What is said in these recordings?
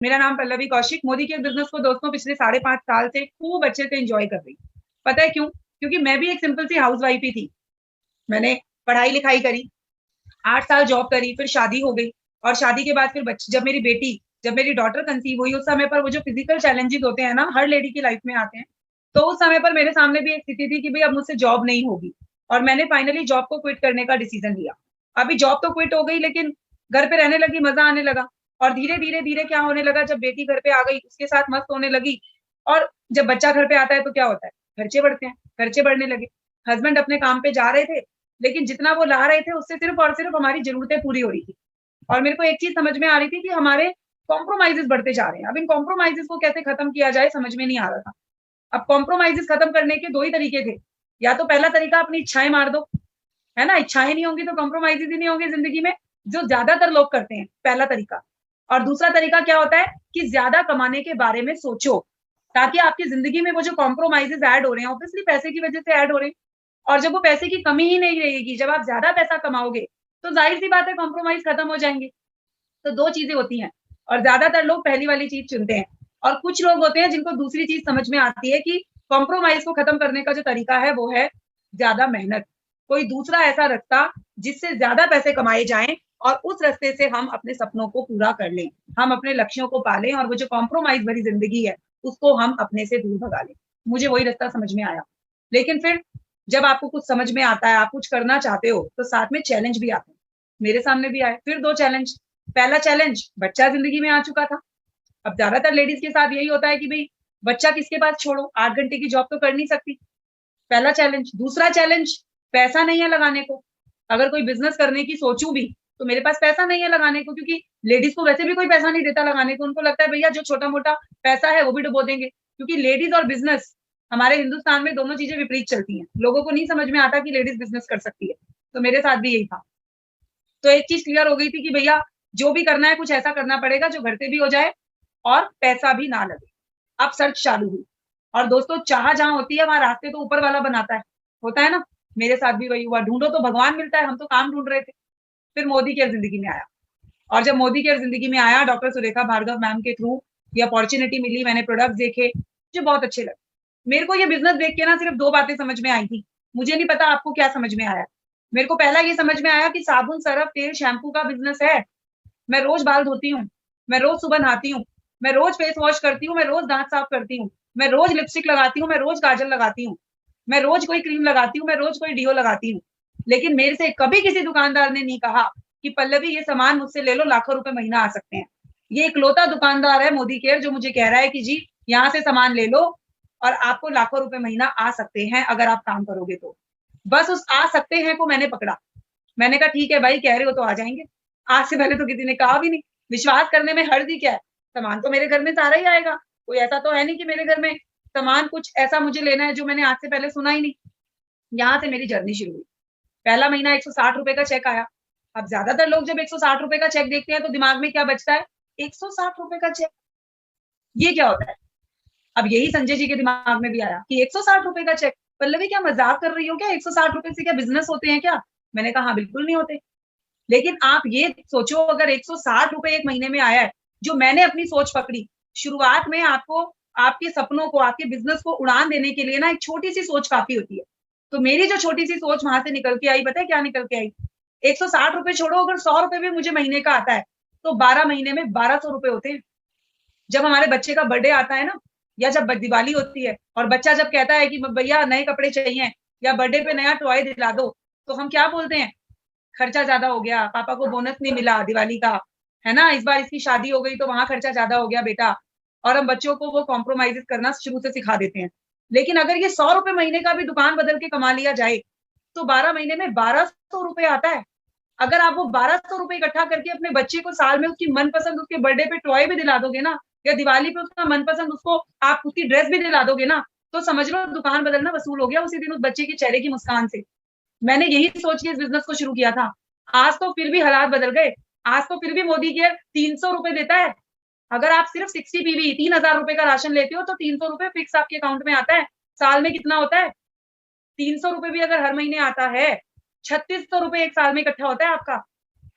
मेरा नाम पल्लवी कौशिक। मोदी के बिजनेस को दोस्तों पिछले 5.5 साल से खूब अच्छे से एंजॉय कर रही। पता है क्यों? क्योंकि मैं भी एक सिंपल सी हाउस वाइफ ही थी। मैंने पढ़ाई लिखाई करी, 8 साल जॉब करी, फिर शादी हो गई। और शादी के बाद फिर बच्चे, जब मेरी डॉटर कंसीव हुई, उस समय पर वो जो फिजिकल चैलेंजेस होते हैं ना, हर लेडी की लाइफ में आते हैं। तो उस समय पर मेरे सामने भी एक स्थिति थी कि भाई अब मुझसे जॉब नहीं होगी। और मैंने फाइनली जॉब को क्विट करने का डिसीजन लिया। अभी जॉब तो क्विट हो गई, लेकिन घर पे रहने लगी, मजा आने लगा। और धीरे धीरे धीरे क्या होने लगा, जब बेटी घर पे आ गई उसके साथ मस्त होने लगी। और जब बच्चा घर पे आता है तो क्या होता है, खर्चे बढ़ते हैं, खर्चे बढ़ने लगे। हस्बैंड अपने काम पे जा रहे थे, लेकिन जितना वो ला रहे थे उससे सिर्फ और सिर्फ हमारी जरूरतें पूरी हो रही थी। और मेरे को एक चीज समझ में आ रही थी कि हमारे कॉम्प्रोमाइजेस बढ़ते जा रहे हैं। अब इन कॉम्प्रोमाइजेस को कैसे खत्म किया जाए समझ में नहीं आ रहा था। अब कॉम्प्रोमाइजेस खत्म करने के दो ही तरीके थे। या तो पहला तरीका, अपनी इच्छाएं मार दो, है ना। इच्छाएं नहीं होंगी तो कॉम्प्रोमाइजेस ही नहीं होंगे जिंदगी में, जो ज्यादातर लोग करते हैं, पहला तरीका। और दूसरा तरीका क्या होता है कि ज्यादा कमाने के बारे में सोचो, ताकि आपकी जिंदगी में वो जो कॉम्प्रोमाइजेस ऐड हो रहे हैं, ऑब्वियसली पैसे की वजह से ऐड हो रहे हैं। और जब वो पैसे की कमी ही नहीं रहेगी, जब आप ज्यादा पैसा कमाओगे, तो जाहिर सी बात है कॉम्प्रोमाइज खत्म हो जाएंगे। तो दो चीजें होती हैं, और ज्यादातर लोग पहली वाली चीज चुनते हैं। और कुछ लोग होते हैं जिनको दूसरी चीज समझ में आती है कि कॉम्प्रोमाइज को खत्म करने का जो तरीका है वो है ज्यादा मेहनत। कोई दूसरा ऐसा रास्ता जिससे ज्यादा पैसे कमाए जाएं, और उस रास्ते से हम अपने सपनों को पूरा कर लें, हम अपने लक्ष्यों को पालें, और वो जो कॉम्प्रोमाइज भरी जिंदगी है उसको हम अपने से दूर भगा लें। मुझे वही रास्ता समझ में आया। लेकिन फिर जब आपको कुछ समझ में आता है, आप कुछ करना चाहते हो, तो साथ में चैलेंज भी आते हैं। मेरे सामने भी आए फिर दो चैलेंज। पहला चैलेंज, बच्चा जिंदगी में आ चुका था। अब ज्यादातर लेडीज के साथ यही होता है कि भाई बच्चा किसके पास छोड़ो, 8 घंटे की जॉब तो कर नहीं सकती। पहला चैलेंज। दूसरा चैलेंज, पैसा नहीं है लगाने को। अगर कोई बिजनेस करने की सोचूं भी, तो मेरे पास पैसा नहीं है लगाने को, क्योंकि लेडीज को वैसे भी कोई पैसा नहीं देता लगाने को। उनको लगता है भैया जो छोटा मोटा पैसा है वो भी डुबो देंगे, क्योंकि लेडीज और बिजनेस हमारे हिंदुस्तान में दोनों चीजें विपरीत चलती हैं। लोगों को नहीं समझ में आता कि लेडीज बिजनेस कर सकती है। तो मेरे साथ भी यही था। तो एक चीज क्लियर हो गई थी कि भैया जो भी करना है कुछ ऐसा करना पड़ेगा जो घर पे भी हो जाए और पैसा भी ना लगे। अब सर्च चालू हुई। और दोस्तों, चाह जहां होती है वहां रास्ते तो ऊपर वाला बनाता है, होता है ना। मेरे साथ भी वही हुआ, ढूंढो तो भगवान मिलता है, हम तो काम ढूंढ रहे थे। फिर मोदी केयर जिंदगी में आया। और जब मोदी केयर जिंदगी में आया, डॉक्टर सुरेखा भार्गव मैम के थ्रू ये अपॉर्चुनिटी मिली, मैंने प्रोडक्ट देखे जो बहुत अच्छे लगे। मेरे को ये बिजनेस देख के ना सिर्फ दो बातें समझ में आई थी। मुझे नहीं पता आपको क्या समझ में आया। मेरे को पहला ये समझ में आया कि साबुन, सरफ, तेल, शैम्पू का बिजनेस है। मैं रोज बाल धोती हूँ, मैं रोज सुबह नहाती हूँ, मैं रोज फेस वॉश करती हूँ, मैं रोज दांत साफ करती हूँ, मैं रोज लिपस्टिक लगाती हूँ, मैं रोज काजल लगाती हूँ, मैं रोज कोई क्रीम लगाती हूँ, मैं रोज कोई डिओ लगाती हूँ। लेकिन मेरे से कभी किसी दुकानदार ने नहीं कहा कि पल्लवी ये सामान मुझसे ले लो, लाखों रुपए महीना आ सकते हैं। ये इकलौता दुकानदार है मोदी केयर जो मुझे कह रहा है कि जी यहाँ से सामान ले लो और आपको लाखों रुपए महीना आ सकते हैं अगर आप काम करोगे तो। बस उस आ सकते हैं को मैंने पकड़ा। मैंने कहा ठीक है भाई, कह रहे हो तो आ जाएंगे। आज से पहले तो किसी ने कहा भी नहीं। विश्वास करने में हर्ज ही क्या है, सामान तो मेरे घर में सारा ही आएगा। कोई ऐसा तो है नहीं कि मेरे घर में सामान कुछ ऐसा मुझे लेना है जो मैंने आज से पहले सुना ही नहीं। यहाँ से मेरी जर्नी शुरू हुई। पहला महीना 160 रुपए का चेक आया। अब ज्यादातर लोग जब 160 रुपए का चेक देखते हैं तो दिमाग में क्या बचता है, 160 रुपए का चेक, ये क्या होता है। अब यही संजय जी के दिमाग में भी आया कि 160 रुपए का चेक, पल्लवी क्या मजाक कर रही हो क्या, 160 रुपए से क्या बिजनेस होते हैं क्या। मैंने कहा हाँ, बिल्कुल नहीं होते। लेकिन आप ये सोचो, अगर 160 रुपए एक महीने में आया है, जो मैंने अपनी सोच पकड़ी। शुरुआत में आपको आपके सपनों को, आपके बिजनेस को उड़ान देने के लिए ना एक छोटी सी सोच काफी होती है। तो मेरी जो छोटी सी सोच वहां से निकल के आई, पता है क्या निकल के आई। 160 रुपए छोड़ो, अगर 100 रुपए भी मुझे महीने का आता है, तो 12 महीने में 1200 रुपए होते हैं। जब हमारे बच्चे का बर्थडे आता है ना, या जब दिवाली होती है और बच्चा जब कहता है कि भैया नए कपड़े चाहिए या बर्थडे पे नया टॉय दिला दो, तो हम क्या बोलते हैं, खर्चा ज्यादा हो गया, पापा को बोनस नहीं मिला दिवाली का, है ना, इस बार इसकी शादी हो गई तो वहां खर्चा ज्यादा हो गया बेटा। और हम बच्चों को वो कॉम्प्रोमाइज करना शुरू से सिखा देते हैं। लेकिन अगर ये 100 रुपए महीने का भी दुकान बदल के कमा लिया जाए, तो 12 महीने में 1200 रुपए आता है। अगर आप वो 1200 रुपए इकट्ठा करके अपने बच्चे को साल में उसकी मनपसंद, उसके बर्थडे पे टॉय भी दिला दोगे ना, या दिवाली पे उसका मनपसंद उसको आप उसकी ड्रेस भी दिला दोगे ना, तो समझ लो दुकान बदलना वसूल हो गया उसी दिन उस बच्चे के चेहरे की मुस्कान से। मैंने यही सोच के इस बिजनेस को शुरू किया था। आज तो फिर भी हालात बदल गए। आज तो फिर भी मोदी केयर 300 रुपए देता है। अगर आप सिर्फ 60 PV 3000 रुपए का राशन लेते हो तो 300 रुपए फिक्स आपके अकाउंट में आता है। साल में कितना होता है, 300 रुपए भी अगर हर महीने आता है, 3600 रुपए एक साल में इकट्ठा होता है आपका।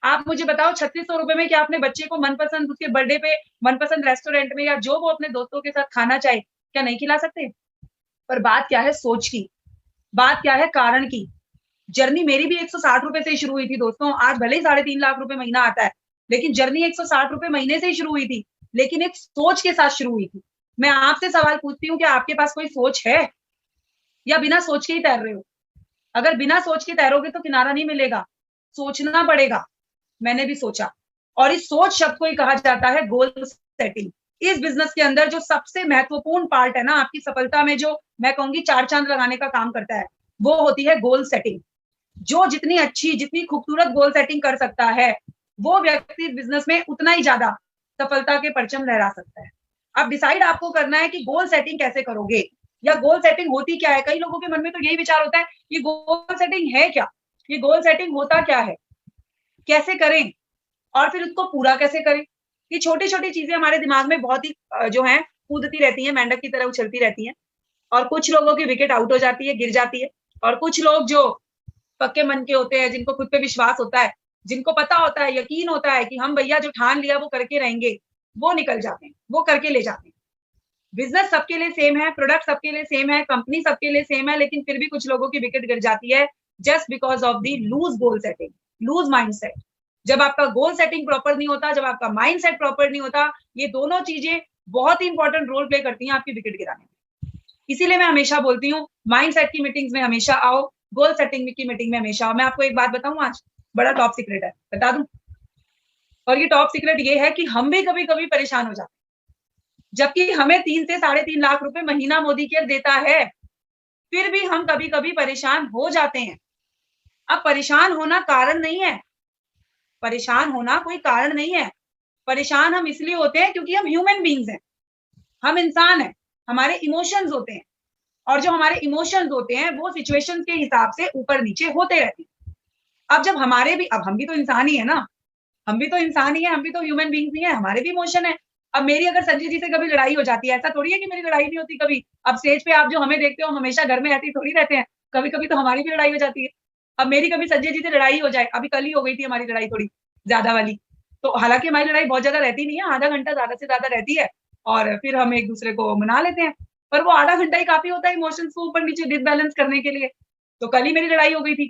आप मुझे बताओ 3600 रुपए में क्या अपने बच्चे को मनपसंद उसके बर्थडे पे मनपसंद रेस्टोरेंट में या जो वो अपने दोस्तों के साथ खाना चाहे क्या नहीं खिला सकते? पर बात क्या है सोच की, बात क्या है कारण की। जर्नी मेरी भी 160 रुपए से ही शुरू हुई थी दोस्तों। आज भले ही 3.5 लाख रुपए महीना आता है, लेकिन जर्नी 160 रुपए महीने से ही शुरू हुई थी, लेकिन एक सोच के साथ शुरू हुई थी। मैं आपसे सवाल पूछती हूँ कि आपके पास कोई सोच है या बिना सोच के ही तैर रहे हो? अगर बिना सोच के तैरोगे तो किनारा नहीं मिलेगा, सोचना पड़ेगा। मैंने भी सोचा और इस सोच शब्द को ही कहा जाता है गोल सेटिंग। इस बिजनेस के अंदर जो सबसे महत्वपूर्ण पार्ट है ना आपकी सफलता में, जो मैं कहूंगी 4 चांद लगाने का काम करता है, वो होती है गोल सेटिंग। जो जितनी अच्छी, जितनी खूबसूरत गोल सेटिंग कर सकता है, वो व्यक्ति बिजनेस में उतना ही ज्यादा सफलता के परचम लहरा सकता है। अब डिसाइड आपको करना है कि गोल सेटिंग कैसे करोगे या गोल सेटिंग होती क्या है। कई लोगों के मन में तो यही विचार होता है कि गोल सेटिंग है क्या, ये गोल सेटिंग होता क्या है, कैसे करें और फिर उसको पूरा कैसे करें। ये छोटी-छोटी चीजें हमारे दिमाग में बहुत ही जो है कूदती रहती हैं, मेंढक की तरह उछलती रहती हैं और कुछ लोगों की विकेट आउट हो जाती है, गिर जाती है और कुछ लोग जो पक्के मन के होते हैं, जिनको खुद पे विश्वास होता है, जिनको पता होता है, यकीन होता है कि हम भैया जो ठान लिया वो करके रहेंगे, वो निकल जाते हैं, वो करके ले जाते हैं। बिजनेस सबके लिए सेम है, प्रोडक्ट सबके लिए सेम है, कंपनी सबके लिए सेम है, लेकिन फिर भी कुछ लोगों की विकेट गिर जाती है just because of the loose goal setting, loose mindset. जब आपका गोल सेटिंग प्रॉपर नहीं होता, जब आपका माइंडसेट प्रॉपर नहीं होता, ये दोनों चीजें बहुत ही इंपॉर्टेंट रोल प्ले करती हैं आपकी विकेट गिराने में। इसीलिए मैं हमेशा बोलती हूँ माइंडसेट की मीटिंग्स में हमेशा आओ, गोल सेटिंग की मीटिंग में हमेशा आओ। मैं आपको एक बात बताऊं, आज बड़ा टॉप सीक्रेट है, बता दूं। और ये टॉप सीक्रेट ये है कि हम भी कभी कभी परेशान हो जाते हैं, जबकि हमें 3 से 3.5 लाख रुपए महीना मोदी केयर देता है, फिर भी हम कभी कभी परेशान हो जाते हैं। अब परेशान होना कारण नहीं है, परेशान होना कोई कारण नहीं है। परेशान हम इसलिए होते हैं क्योंकि हम ह्यूमन बीइंग्स हैं, हम इंसान हैं, हमारे इमोशंस होते हैं और जो हमारे इमोशंस होते हैं वो सिचुएशंस के हिसाब से ऊपर नीचे होते रहते हैं। अब जब हमारे भी, अब हम भी तो इंसान ही है ना, हम भी तो इंसान ही है, हम भी तो ह्यूमन बीइंग्स ही है, हमारे भी इमोशन है। अब मेरी अगर संजय जी से कभी लड़ाई हो जाती है, ऐसा थोड़ी है कि मेरी लड़ाई नहीं होती कभी। अब स्टेज पे आप जो हमें देखते हो, हम हमेशा घर में ऐसे ही थोड़ी रहते हैं, कभी कभी तो हमारी भी लड़ाई हो जाती है। अब मेरी कभी संजय जी से लड़ाई हो जाए, अभी कल ही हो गई थी हमारी लड़ाई थोड़ी ज्यादा वाली, तो हालांकि हमारी लड़ाई बहुत ज्यादा रहती नहीं है, आधा घंटा ज्यादा से ज्यादा रहती है और फिर हम एक दूसरे को मना लेते हैं, पर वो आधा घंटा ही काफी होता है इमोशंस को ऊपर नीचे डिसबैलेंस करने के लिए। तो कल ही मेरी लड़ाई हो गई थी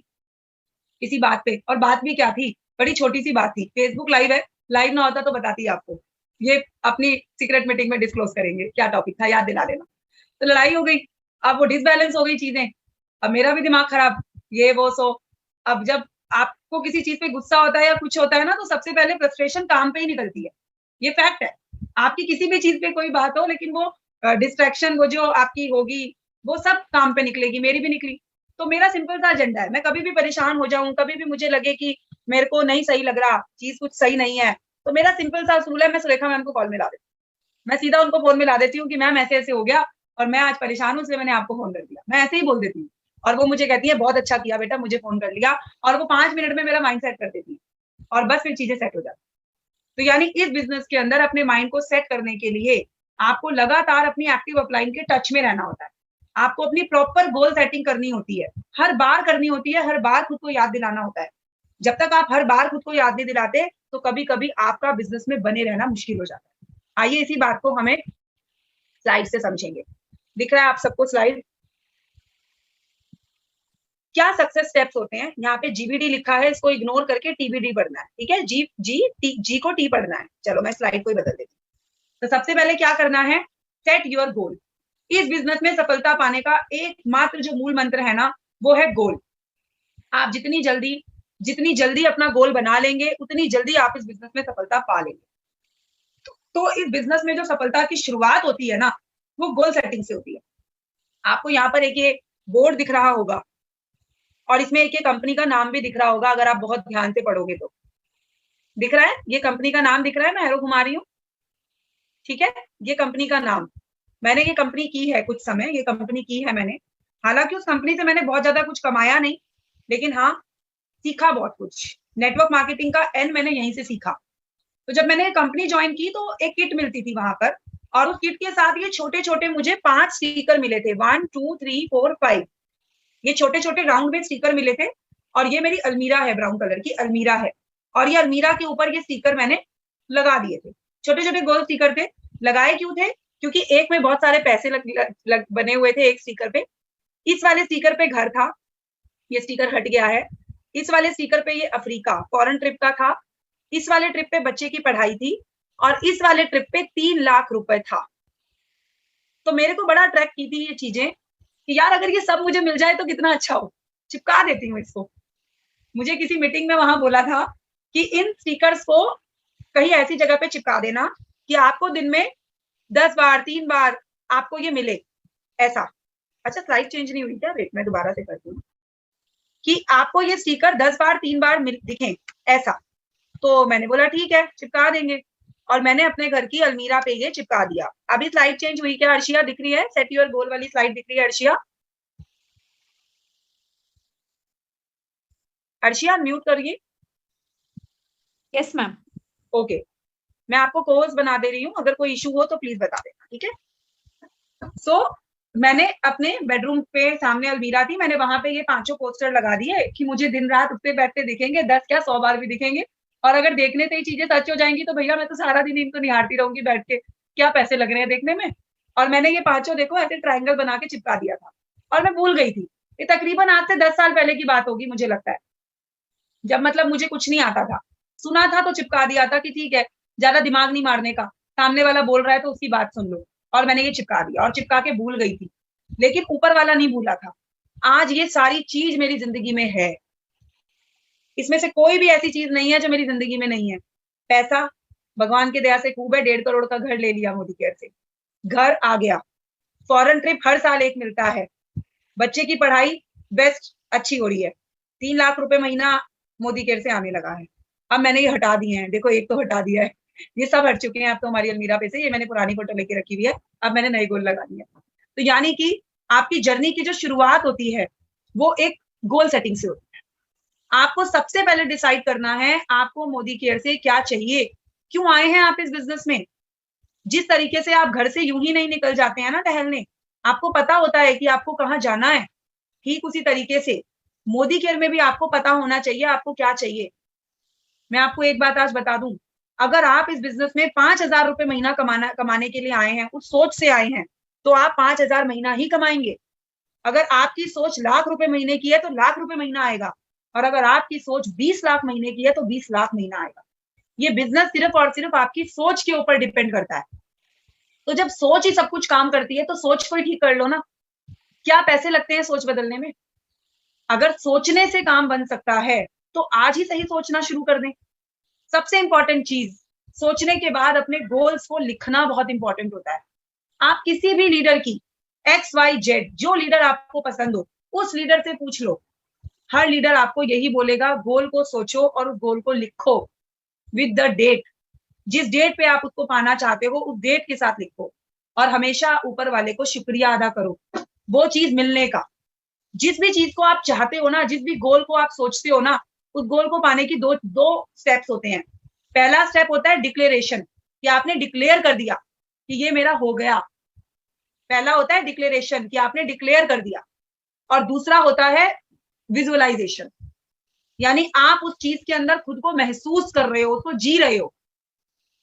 किसी बात पे, और बात भी क्या थी, बड़ी छोटी सी बात थी। फेसबुक लाइव है, लाइव ना होता तो बताती आपको, ये अपनी सीक्रेट मीटिंग में डिस्क्लोज करेंगे क्या टॉपिक था, याद दिला देना। तो लड़ाई हो गई, अब वो डिसबैलेंस हो गई चीजें, अब मेरा भी दिमाग खराब, ये वो सो। अब जब आपको किसी चीज पे गुस्सा होता है या कुछ होता है ना, तो सबसे पहले फ्रस्ट्रेशन काम पे ही निकलती है, ये फैक्ट है। आपकी किसी भी चीज पे कोई बात हो, लेकिन वो डिस्ट्रैक्शन वो जो आपकी होगी वो सब काम पे निकलेगी, मेरी भी निकली। तो मेरा सिंपल सा एजेंडा है, मैं कभी भी परेशान हो जाऊं, कभी भी मुझे लगे कि मेरे को नहीं सही लग रहा, चीज कुछ सही नहीं है, तो मेरा सिंपल सा असूल है, मैं सुरेखा मैम को कॉल मिला देती हूँ। मैं सीधा उनको फोन मिला देती हूँ कि मैम ऐसे ऐसे हो गया और मैं आज परेशान हूँ, इसलिए मैंने आपको फोन कर दिया, मैं ऐसे ही बोल देती हूँ। और वो मुझे कहती है बहुत अच्छा किया बेटा, मुझे फोन कर लिया, और वो 5 मिनट में मेरा माइंड सेट कर देती है और बस फिर चीजें सेट हो जाती। तो यानी इस बिजनेस के अंदर अपने माइंड को सेट करने के लिए आपको लगातार अपनी एक्टिव अपलाइन के टच में रहना होता है। आपको अपनी प्रॉपर गोल सेटिंग करनी होती है, हर बार करनी होती है, हर बार खुद को याद दिलाना होता है। जब तक आप हर बार खुद को याद नहीं दिलाते, तो कभी कभी आपका बिजनेस में बने रहना मुश्किल हो जाता है। आइए इसी बात को हमें स्लाइड से समझेंगे। दिख रहा है आप सबको स्लाइड? क्या सक्सेस स्टेप्स होते हैं, यहाँ पे जीबीडी लिखा है, इसको इग्नोर करके टीबीडी पढ़ना है, ठीक है? जी को टी पढ़ना है। चलो मैं स्लाइड को ही बदल देती हूँ। तो सबसे पहले क्या करना है, सेट योर गोल। इस बिजनेस में सफलता पाने का एकमात्र जो मूल मंत्र है ना, वो है गोल। आप जितनी जल्दी अपना गोल बना लेंगे, उतनी जल्दी आप इस बिजनेस में सफलता पा लेंगे। तो इस बिजनेस में जो सफलता की शुरुआत होती है ना, वो गोल सेटिंग से होती है। आपको यहाँ पर एक ये बोर्ड दिख रहा होगा और इसमें एक ये कंपनी का नाम भी दिख रहा होगा, अगर आप बहुत ध्यान से पढ़ोगे तो। दिख रहा है, ये कंपनी का नाम दिख रहा है, मैं एरो घुमा रही हूँ, ठीक है? ये कंपनी का नाम, मैंने ये कंपनी की है कुछ समय, ये कंपनी की है मैंने। हालांकि उस कंपनी से मैंने बहुत ज्यादा कुछ कमाया नहीं, लेकिन हाँ सीखा बहुत कुछ। नेटवर्क मार्केटिंग का एन मैंने यहीं से सीखा। तो जब मैंने कंपनी ज्वाइन की तो एक किट मिलती थी वहां पर, और उस किट के साथ ये छोटे छोटे मुझे 5 स्टिकर मिले थे, 1 2 3 4 5। ये छोटे छोटे राउंड में स्टिकर मिले थे और ये मेरी अलमीरा है, ब्राउन कलर की अलमीरा है। और ये अलमीरा के ऊपर ये स्टिकर मैंने लगा दिए थे, छोटे छोटे गोल स्टिकर थे। लगाए क्यों थे? क्योंकि एक में बहुत सारे पैसे बने हुए थे एक स्टिकर पे। इस वाले स्टिकर पे घर था, ये स्टिकर हट गया है। इस वाले स्टिकर पे ये अफ्रीका फॉरेन ट्रिप का था। इस वाले ट्रिप पे बच्चे की पढ़ाई थी और इस वाले ट्रिप पे 3 लाख रुपए था। तो मेरे को बड़ा अट्रैक्ट की थी ये चीजें कि यार अगर ये सब मुझे मिल जाए तो कितना अच्छा हो, चिपका देती हूँ इसको। मुझे किसी मीटिंग में वहां बोला था कि इन स्टिकर्स को कहीं ऐसी जगह पे चिपका देना कि आपको दिन में 10 बार 3 बार आपको ये मिले, ऐसा। अच्छा स्लाइड चेंज नहीं हुई क्या? वेट मैं दोबारा से करती हूँ कि आपको ये स्टिकर 10 बार 3 बार दिखे, ऐसा। तो मैंने बोला ठीक है चिपका देंगे, और मैंने अपने घर की अलमीरा पे ये चिपका दिया। अभी स्लाइड चेंज हुई क्या अर्शिया? दिख रही है सेट योर गोल वाली स्लाइड दिख रही है अर्शिया? अर्शिया म्यूट करिए। Yes ma'am. ओके, मैं आपको कोर्स बना दे रही हूँ, अगर कोई इशू हो तो प्लीज बता देना, ठीक है। सो मैंने अपने बेडरूम पे सामने अलमीरा थी, मैंने वहां पे ये 5 पोस्टर लगा दिए कि मुझे दिन रात उठते बैठते दिखेंगे, 10 क्या 100 बार भी दिखेंगे। और अगर देखने से ही चीजें सच हो जाएंगी तो भैया मैं तो सारा दिन इनको निहारती रहूंगी बैठ के, क्या पैसे लग रहे हैं देखने में। और मैंने ये 5 देखो ऐसे ट्रायंगल बना के चिपका दिया था, और मैं भूल गई थी। ये तकरीबन आज से 10 साल पहले की बात होगी मुझे लगता है, जब मतलब मुझे कुछ नहीं आता था, सुना था तो चिपका दिया था कि ठीक है ज्यादा दिमाग नहीं मारने का, सामने वाला बोल रहा है तो उसकी बात सुन लो। और मैंने ये चिपका दिया और चिपका के भूल गई थी, लेकिन ऊपर वाला नहीं भूला था। आज ये सारी चीज मेरी जिंदगी में है, इसमें से कोई भी ऐसी चीज नहीं है जो मेरी जिंदगी में नहीं है। पैसा भगवान की दया से खूब है, 1.5 करोड़ का घर ले लिया मोदी केयर से, घर आ गया। फॉरेन ट्रिप हर साल एक मिलता है, बच्चे की पढ़ाई बेस्ट अच्छी हो रही है, 3 लाख रुपए महीना मोदी केयर से आने लगा है। अब मैंने ये हटा दिए हैं, देखो एक तो हटा दिया है, ये सब हट चुके हैं अब तो हमारी अलमीरा पे से। ये मैंने पुरानी फोटो लेके रखी हुई है, अब मैंने नए गोल लगा दिए। तो यानी कि आपकी जर्नी की जो शुरुआत होती है वो एक गोल सेटिंग से होती है। आपको सबसे पहले डिसाइड करना है आपको मोदी केयर से क्या चाहिए, क्यों आए हैं आप इस बिजनेस में। जिस तरीके से आप घर से यूं ही नहीं निकल जाते हैं ना टहलने, आपको पता होता है कि आपको कहाँ जाना है, ठीक उसी तरीके से मोदी केयर में भी आपको पता होना चाहिए आपको क्या चाहिए। मैं आपको एक बात आज बता दूं, अगर आप इस बिजनेस में 5,000 रुपए महीना कमाने के लिए आए हैं, उस सोच से आए हैं, तो आप 5,000 महीना ही कमाएंगे। अगर आपकी सोच लाख रुपए महीने की है तो लाख रुपए महीना आएगा, और अगर आपकी सोच 20 लाख महीने की है तो 20 लाख महीना आएगा। ये बिजनेस सिर्फ और सिर्फ आपकी सोच के ऊपर डिपेंड करता है। तो जब सोच ही सब कुछ काम करती है तो सोच को ही ठीक कर लो ना। क्या पैसे लगते हैं सोच बदलने में? अगर सोचने से काम बन सकता है तो आज ही सही सोचना शुरू कर दें। सबसे इंपॉर्टेंट चीज, सोचने के बाद अपने गोल्स को लिखना बहुत इंपॉर्टेंट होता है। आप किसी भी लीडर की XYZ, जो लीडर आपको पसंद हो उस लीडर से पूछ लो, हर लीडर आपको यही बोलेगा गोल को सोचो और उस गोल को लिखो विद द डेट। जिस डेट पे आप उसको पाना चाहते हो उस डेट के साथ लिखो, और हमेशा ऊपर वाले को शुक्रिया अदा करो वो चीज मिलने का। जिस भी चीज को आप चाहते हो ना, जिस भी गोल को आप सोचते हो ना, उस गोल को पाने की दो स्टेप्स होते हैं। पहला स्टेप होता है डिक्लेरेशन, कि आपने डिक्लेयर कर दिया कि ये मेरा हो गया। पहला होता है डिक्लेरेशन, कि आपने डिक्लेयर कर दिया। और दूसरा होता है विजुअलाइजेशन, यानी आप उस चीज के अंदर खुद को महसूस कर रहे हो, उसको जी रहे हो।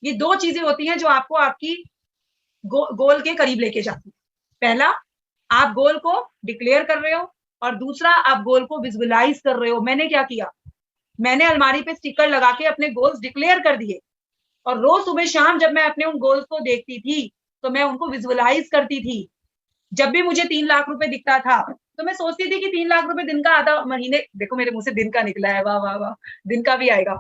ये 2 चीजें होती हैं जो आपको आपकी गोल के करीब लेके जाती है। पहला, आप गोल को डिक्लेयर कर रहे हो, और दूसरा आप गोल को विजुअलाइज कर रहे हो। मैंने क्या किया, मैंने अलमारी पे स्टिकर लगा के अपने गोल्स डिक्लेयर कर दिए, और रोज सुबह शाम जब मैं अपने उन गोल्स को देखती थी तो मैं उनको विजुअलाइज करती थी। जब भी मुझे 3 लाख रुपए दिखता था तो मैं सोचती थी कि 3 लाख रुपए दिन का आधा महीने, देखो मेरे मुंह से दिन का निकला है, वाह वाह वाह, दिन का भी आएगा।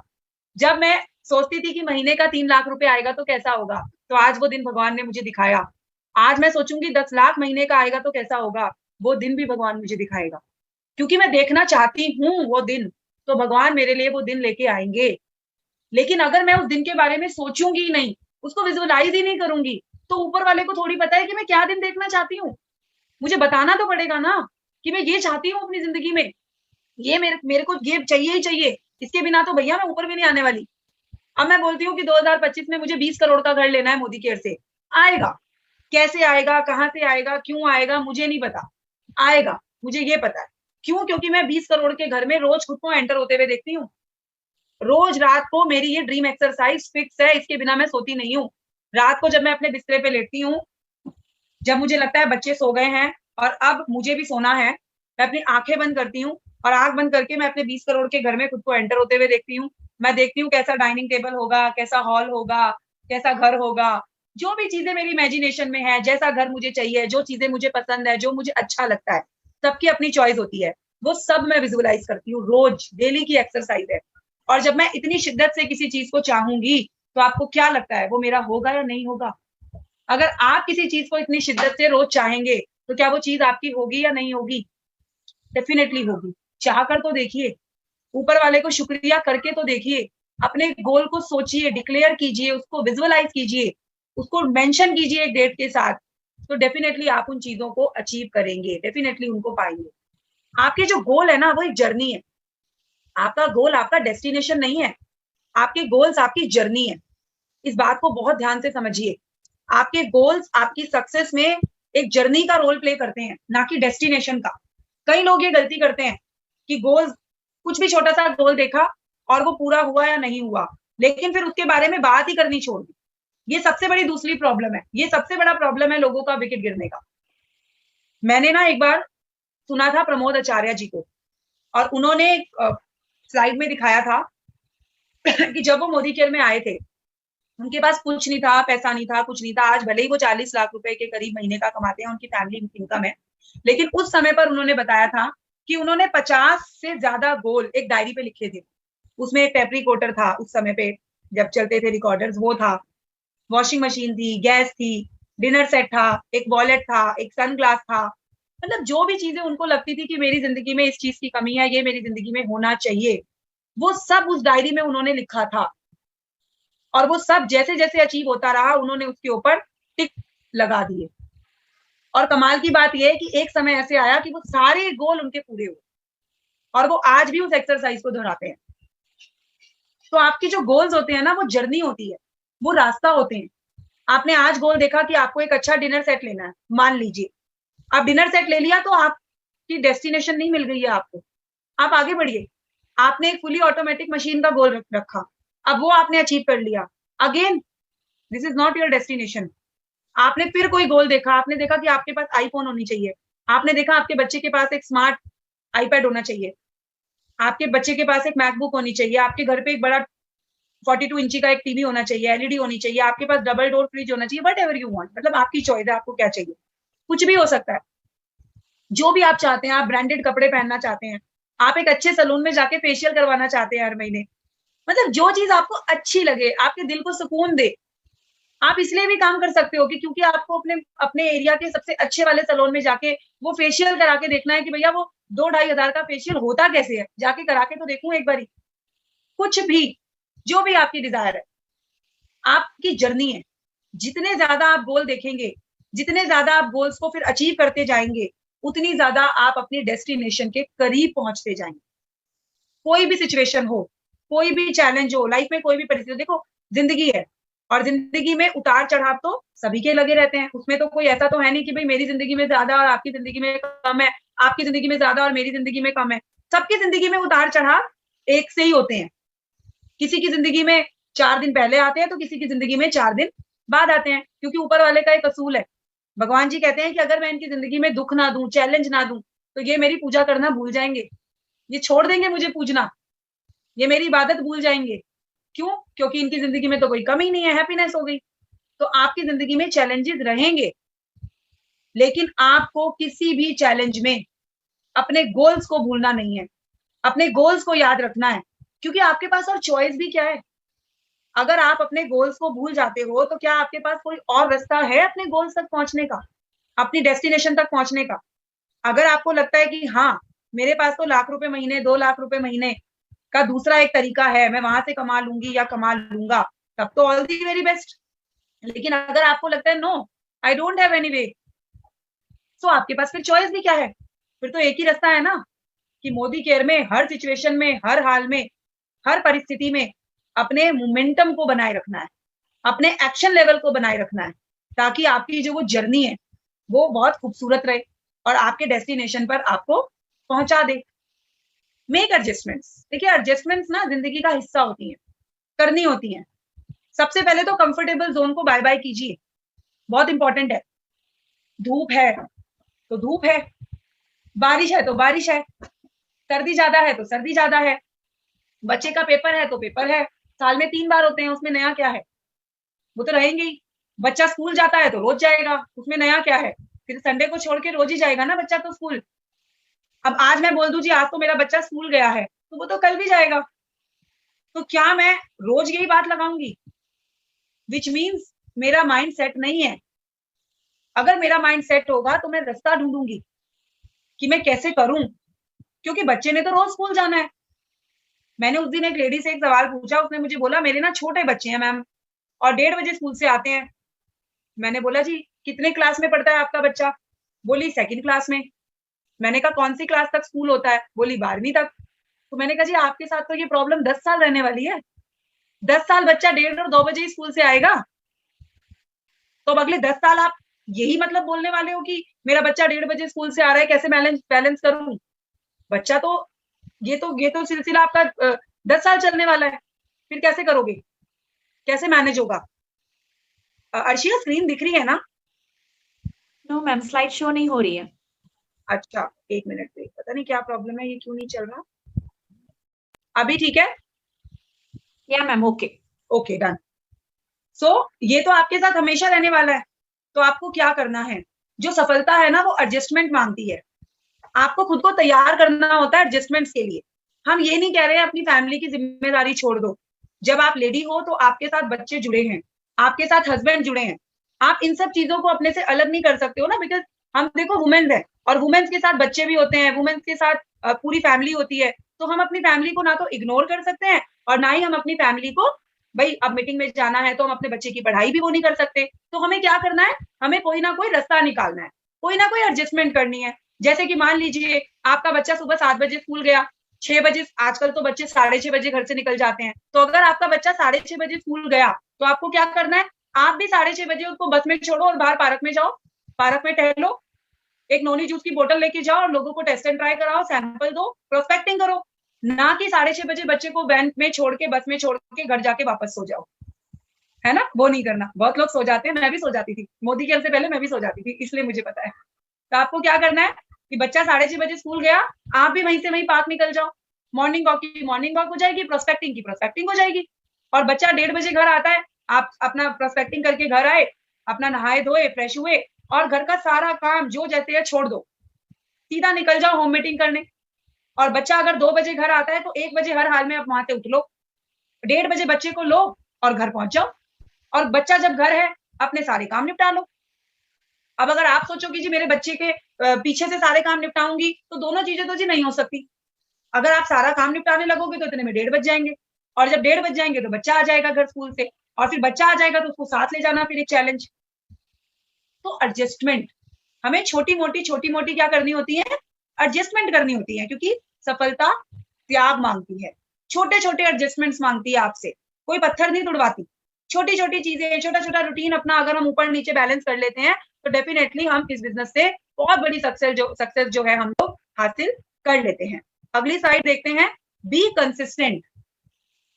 जब मैं सोचती थी कि महीने का 3 लाख रुपए आएगा तो कैसा होगा, तो आज वो दिन भगवान ने मुझे दिखाया। आज मैं सोचूंगी 10 लाख महीने का आएगा तो कैसा होगा, वो दिन भी भगवान मुझे दिखाएगा। क्योंकि मैं देखना चाहती हूँ वो दिन, तो भगवान मेरे लिए वो दिन लेके आएंगे। लेकिन अगर मैं उस दिन के बारे में सोचूंगी ही नहीं, उसको विजुअलाइज ही नहीं करूंगी, तो ऊपर वाले को थोड़ी पता है कि मैं क्या दिन देखना चाहती हूँ। मुझे बताना तो पड़ेगा ना कि मैं ये चाहती हूँ अपनी जिंदगी में, ये मेरे को ये चाहिए ही चाहिए, इसके बिना तो भैया मैं ऊपर भी नहीं आने वाली। अब मैं बोलती हूँ कि 2025 में मुझे 20 करोड़ का घर लेना है मोदी केयर से, आएगा। कैसे आएगा, कहाँ से आएगा, क्यों आएगा, मुझे नहीं पता, आएगा। मुझे ये पता है क्यों, क्योंकि मैं 20 करोड़ के घर में रोज खुद को एंटर होते हुए देखती हूँ। रोज रात को मेरी ये ड्रीम एक्सरसाइज फिक्स है, इसके बिना मैं सोती नहीं हूँ। रात को जब मैं अपने बिस्तरे पे लेटती हूँ, जब मुझे लगता है बच्चे सो गए हैं और अब मुझे भी सोना है, मैं अपनी आंखें बंद करती हूँ और आंख बंद करके मैं अपने 20 करोड़ के घर में खुद को एंटर होते हुए देखती हूँ। मैं देखती हूँ कैसा डाइनिंग टेबल होगा, कैसा हॉल होगा, कैसा घर होगा, जो भी चीजें मेरी इमेजिनेशन में है, जैसा घर मुझे चाहिए, जो चीजें मुझे पसंद है, जो मुझे अच्छा लगता है, सबकी अपनी चॉइस होती है, वो सब मैं विजुअलाइज करती हूँ। रोज डेली की एक्सरसाइज है। और जब मैं इतनी शिद्दत से किसी चीज को चाहूंगी, तो आपको क्या लगता है वो मेरा होगा या नहीं होगा? अगर आप किसी चीज को इतनी शिद्दत से रोज चाहेंगे, तो क्या वो चीज आपकी होगी या नहीं होगी? डेफिनेटली होगी। चाह कर तो देखिए, ऊपर वाले को शुक्रिया करके तो देखिए, अपने गोल को सोचिए, डिक्लेयर कीजिए, उसको विजुअलाइज कीजिए, उसको मेंशन कीजिए एक डेट के साथ, तो डेफिनेटली आप उन चीजों को अचीव करेंगे, डेफिनेटली उनको पाएंगे। आपके जो गोल है ना, वो एक जर्नी है। आपका गोल आपका डेस्टिनेशन नहीं है, आपके गोल्स आपकी जर्नी है। इस बात को बहुत ध्यान से समझिए। आपके गोल्स आपकी सक्सेस में एक जर्नी का रोल प्ले करते हैं, ना कि डेस्टिनेशन का। कई लोग ये गलती करते हैं कि गोल्स, कुछ भी छोटा सा गोल देखा और वो पूरा हुआ या नहीं हुआ, लेकिन फिर उसके बारे में बात ही करनी छोड़ दी। ये सबसे बड़ी दूसरी प्रॉब्लम है, ये सबसे बड़ा प्रॉब्लम है लोगों का विकेट गिरने का। मैंने ना एक बार सुना था प्रमोद आचार्य जी को, और उन्होंने स्लाइड में दिखाया था कि जब वो मोदी केयर में आए थे, उनके पास कुछ नहीं था, पैसा नहीं था, कुछ नहीं था। आज भले ही वो 40 लाख रुपए के करीब महीने का कमाते हैं, उनकी फैमिली इनकम है, लेकिन उस समय पर उन्होंने बताया था कि उन्होंने 50 से ज्यादा गोल एक डायरी पे लिखे थे। उसमें एक टेप रिकॉर्डर था, उस समय पे जब चलते थे रिकॉर्डर्स, वो था, वॉशिंग मशीन थी, गैस थी, डिनर सेट था, एक वॉलेट था, एक सन ग्लास था। मतलब जो भी चीजें उनको लगती थी कि मेरी जिंदगी में इस चीज की कमी है, ये मेरी जिंदगी में होना चाहिए, वो सब उस डायरी में उन्होंने लिखा था। और वो सब जैसे जैसे अचीव होता रहा, उन्होंने उसके ऊपर टिक लगा दिए। और कमाल की बात यह है कि एक समय ऐसे आया कि वो सारे गोल उनके पूरे हुए, और वो आज भी उस एक्सरसाइज को दोहराते हैं। तो आपके जो गोल्स होते हैं ना, वो जर्नी होती है, वो रास्ता होते हैं। आपने आज गोल देखा कि आपको एक अच्छा डिनर सेट लेना है, मान लीजिए आप डिनर सेट ले लिया, तो आपकी डेस्टिनेशन नहीं मिल गई है आपको, आप आगे बढ़िए। आपने एक फुली ऑटोमेटिक मशीन का गोल रखा, अब वो आपने अचीव कर लिया, again this is not your destination. आपने फिर कोई गोल देखा, आपने देखा कि आपके पास आईफोन होनी चाहिए, आपने देखा आपके बच्चे के पास एक स्मार्ट आईपैड होना चाहिए, आपके बच्चे के पास एक मैकबुक होनी चाहिए, आपके घर पे एक बड़ा 42 इंची का एक टीवी होना चाहिए, एलईडी होनी चाहिए, आपके पास डबल डोर फ्रिज होना चाहिए, वट एवर यू वांट, मतलब आपकी चॉइस है, आपको क्या चाहिए, कुछ भी हो सकता है। जो भी आप चाहते हैं, आप ब्रांडेड कपड़े पहनना चाहते हैं, आप एक अच्छे सलून में जाके फेशियल करवाना चाहते हैं हर महीने, मतलब जो चीज आपको अच्छी लगे, आपके दिल को सुकून दे, आप इसलिए भी काम कर सकते हो कि क्योंकि आपको अपने अपने एरिया के सबसे अच्छे वाले सैलून में जाके वो फेशियल करा के देखना है कि भैया वो 2-2.5 हजार का फेशियल होता कैसे है, जाके करा के तो देखूं एक बारी। कुछ भी, जो भी आपकी डिजायर है, आपकी जर्नी है। जितने ज्यादा आप गोल देखेंगे, जितने ज्यादा आप गोल्स को फिर अचीव करते जाएंगे, उतनी ज्यादा आप अपनी डेस्टिनेशन के करीब पहुंचते जाएंगे। कोई भी सिचुएशन हो, कोई भी चैलेंज हो लाइफ में, कोई भी परिस्थिति, देखो जिंदगी है, और जिंदगी में उतार चढ़ाव तो सभी के लगे रहते हैं। उसमें तो कोई ऐसा तो है नहीं कि भाई मेरी जिंदगी में ज्यादा और आपकी जिंदगी में कम है, आपकी जिंदगी में ज्यादा और मेरी जिंदगी में कम है। सबकी जिंदगी में उतार चढ़ाव एक से ही होते हैं। किसी की जिंदगी में 4 दिन पहले आते हैं, तो किसी की जिंदगी में 4 दिन बाद आते हैं, क्योंकि ऊपर वाले का एक असूल है। भगवान जी कहते हैं कि अगर मैं इनकी जिंदगी में दुख ना दूं, चैलेंज ना दूं, तो ये मेरी पूजा करना भूल जाएंगे, ये छोड़ देंगे मुझे पूजना, ये मेरी इबादत भूल जाएंगे। क्यों? क्योंकि इनकी जिंदगी में तो कोई कमी नहीं है, हैप्पीनेस हो गई। तो आपकी जिंदगी में चैलेंजेस रहेंगे, लेकिन आपको किसी भी चैलेंज में अपने गोल्स को भूलना नहीं है, अपने गोल्स को याद रखना है, क्योंकि आपके पास और चॉइस भी क्या है। अगर आप अपने गोल्स को भूल जाते हो, तो क्या आपके पास कोई और रास्ता है अपने गोल्स तक पहुंचने का, अपनी डेस्टिनेशन तक पहुंचने का? अगर आपको लगता है कि हाँ, मेरे पास तो लाख रुपए महीने, 2 लाख रुपए महीने का दूसरा एक तरीका है, मैं वहां से कमा लूंगी या कमा लूंगा, तब तो ऑल दी वेरी बेस्ट। लेकिन अगर आपको लगता है no, I don't have any way, तो आपके पास फिर चॉइस भी क्या है? फिर तो एक ही रास्ता है ना, कि मोदी केयर में हर सिचुएशन में, हर हाल में, हर परिस्थिति में अपने मोमेंटम को बनाए रखना है, अपने एक्शन लेवल को बनाए रखना है, ताकि आपकी जो वो जर्नी है वो बहुत खूबसूरत रहे और आपके डेस्टिनेशन पर आपको पहुंचा दे। Make adjustments. देखिए एडजस्टमेंट्स ना जिंदगी का हिस्सा होती हैं, करनी होती हैं। सबसे पहले तो कंफर्टेबल जोन को बाय बाय कीजिए, बहुत इंपॉर्टेंट है। धूप है तो धूप है, बारिश है तो बारिश है, सर्दी ज्यादा है तो सर्दी ज्यादा है, बच्चे का पेपर है तो पेपर है, साल में 3 बार होते हैं, उसमें नया क्या है, वो तो रहेंगे ही। बच्चा स्कूल जाता है तो रोज जाएगा, उसमें नया क्या है, फिर संडे को छोड़ के रोज ही जाएगा ना बच्चा तो स्कूल। अब आज मैं बोल दूं जी आज तो मेरा बच्चा स्कूल गया है, तो वो तो कल भी जाएगा। तो क्या मैं रोज यही बात लगाऊंगी? विच मीन्स मेरा माइंड सेट नहीं है। अगर मेरा माइंड सेट होगा तो मैं रास्ता ढूंढूंगी कि मैं कैसे करूं, क्योंकि बच्चे ने तो रोज स्कूल जाना है। मैंने उस दिन एक लेडी से एक सवाल पूछा, उसने मुझे बोला मेरे ना छोटे बच्चे हैं मैम और 1:30 बजे स्कूल से आते हैं। मैंने बोला जी कितने क्लास में पढ़ता है आपका बच्चा? बोली 2nd क्लास में। मैंने कहा कौन सी क्लास तक स्कूल होता है? बोली 12वीं तक। तो मैंने कहा जी आपके साथ तो ये प्रॉब्लम 10 साल रहने वाली है। 10 साल बच्चा 1:30 और 2 बजे ही स्कूल से आएगा, तो अब अगले 10 साल आप यही मतलब बोलने वाले हो कि मेरा बच्चा 1:30 बजे स्कूल से आ रहा है, कैसे बैलेंस करूं? बच्चा तो ये तो सिलसिला आपका 10 साल चलने वाला है, फिर कैसे करोगे, कैसे मैनेज होगा? अर्शिया स्क्रीन दिख रही है ना? नो मैम, स्लाइड शो नहीं हो रही है। अच्छा 1 मिनट पे, पता नहीं क्या प्रॉब्लम है, ये क्यों नहीं चल रहा। अभी ठीक है? या मैम, ओके ओके डन। सो ये तो आपके साथ हमेशा रहने वाला है, तो आपको क्या करना है? जो सफलता है ना वो एडजस्टमेंट मांगती है। आपको खुद को तैयार करना होता है एडजस्टमेंट्स के लिए। हम ये नहीं कह रहे हैं अपनी फैमिली की जिम्मेदारी छोड़ दो। जब आप लेडी हो तो आपके साथ बच्चे जुड़े हैं, आपके साथ हस्बैंड जुड़े हैं, आप इन सब चीजों को अपने से अलग नहीं कर सकते हो ना, बिकॉज हम देखो वुमेन्स है और वुमेन्स के साथ बच्चे भी होते हैं, वुमेन्स के साथ पूरी फैमिली होती है। तो हम अपनी फैमिली को ना तो इग्नोर कर सकते हैं और ना ही हम अपनी फैमिली को, भाई अब मीटिंग में जाना है तो हम अपने बच्चे की पढ़ाई भी वो नहीं कर सकते। तो हमें क्या करना है? हमें कोई ना कोई रास्ता निकालना है, कोई ना कोई एडजस्टमेंट करनी है। जैसे कि मान लीजिए आपका बच्चा सुबह 7 बजे स्कूल गया, 6 बजे, आजकल तो बच्चे 6:30 बजे घर से निकल जाते हैं, तो अगर आपका बच्चा 6:30 बजे स्कूल गया तो आपको क्या करना है? आप भी 6:30 बजे उसको बस में छोड़ो और बाहर पार्क में जाओ, पार्क में टहलो, एक नोनी जूस की बोतल लेके जाओ और लोगों को टेस्ट एंड ट्राई कराओ, सैंपल दो, प्रोस्पेक्टिंग करो। ना कि 6:30 बजे बच्चे को वैन में छोड़ के, बस में छोड़ के घर जाके वापस सो जाओ, है ना? वो नहीं करना। बहुत लोग सो जाते हैं, मैं भी सो जाती थी, मोदी के से पहले मैं भी सो जाती थी, इसलिए मुझे पता है। तो आपको क्या करना है कि बच्चा 6:30 बजे स्कूल गया, आप भी वहीं से वहीं पार्क निकल जाओ, मॉर्निंग वॉक की मॉर्निंग वॉक हो जाएगी, प्रोस्पेक्टिंग की प्रोस्पेक्टिंग हो जाएगी। और बच्चा 1:30 बजे घर आता है, आप अपना प्रोस्पेक्टिंग करके घर आए, अपना नहाए धोए फ्रेश हुए और घर का सारा काम जो जैसे है छोड़ दो, सीधा निकल जाओ होम मीटिंग करने। और बच्चा अगर 2 बजे घर आता है तो 1 बजे हर हाल में आप वहां से उठ लो, 1:30 बजे बच्चे को लो और घर पहुंच जाओ। और बच्चा जब घर है अपने सारे काम निपटा लो। अब अगर आप सोचो कि जी मेरे बच्चे के पीछे से सारे काम निपटाऊंगी, तो दोनों चीजें तो जी नहीं हो सकती। अगर आप सारा काम निपटाने लगोगे तो इतने में 1:30 बज जाएंगे, और जब 1:30 बज जाएंगे तो बच्चा आ जाएगा घर स्कूल से, और फिर बच्चा आ जाएगा तो उसको साथ ले जाना, फिर एक चैलेंज। तो एडजस्टमेंट हमें छोटी मोटी क्या करनी होती है? एडजस्टमेंट करनी होती है, क्योंकि सफलता त्याग मांगती है, छोटे छोटे एडजस्टमेंट्स मांगती है आपसे। कोई पत्थर नहीं तुड़वाती, छोटी छोटी चीजें, छोटा छोटा रूटीन अपना अगर हम ऊपर नीचे बैलेंस कर लेते हैं तो डेफिनेटली हम इस बिजनेस से बहुत बड़ी सक्सेस जो है हम लोग हासिल कर लेते हैं। अगली साइड देखते हैं, बी कंसिस्टेंट।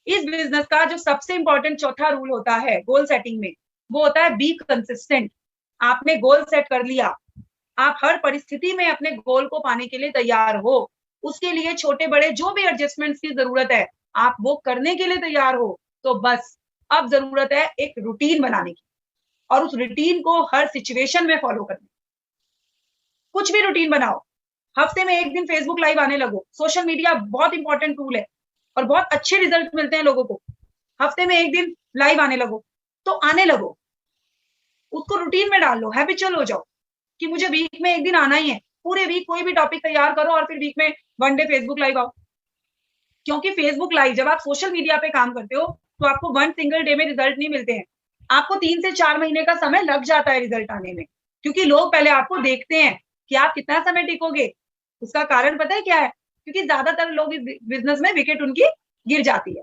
इस बिजनेस का जो सबसे इंपॉर्टेंट चौथा रूल होता है गोल सेटिंग में, वो होता है बी कंसिस्टेंट। आपने गोल सेट कर लिया, आप हर परिस्थिति में अपने गोल को पाने के लिए तैयार हो, उसके लिए छोटे बड़े जो भी एडजस्टमेंट्स की जरूरत है आप वो करने के लिए तैयार हो। तो बस अब जरूरत है एक रूटीन बनाने की, और उस रूटीन को हर सिचुएशन में फॉलो करने। कुछ भी रूटीन बनाओ, हफ्ते में एक दिन फेसबुक लाइव आने लगो। सोशल मीडिया बहुत इंपॉर्टेंट टूल है और बहुत अच्छे रिजल्ट मिलते हैं लोगों को। हफ्ते में एक दिन लाइव आने लगो, तो आने लगो, उसको रूटीन में डाल लो, हैबिचुअल हो जाओ कि मुझे वीक में एक दिन आना ही है। पूरे वीक कोई भी टॉपिक तैयार करो और फिर वीक में 1 डे फेसबुक लाइव आओ। क्योंकि फेसबुक लाइव जब आप सोशल मीडिया पे काम करते हो तो आपको 1 सिंगल डे में रिजल्ट नहीं मिलते हैं, आपको 3 से 4 महीने का समय लग जाता है रिजल्ट आने में, क्योंकि लोग पहले आपको देखते हैं कि आप कितना समय टिकोगे। उसका कारण पता है क्या है? क्योंकि ज्यादातर लोग इस बिजनेस में विकेट उनकी गिर जाती है,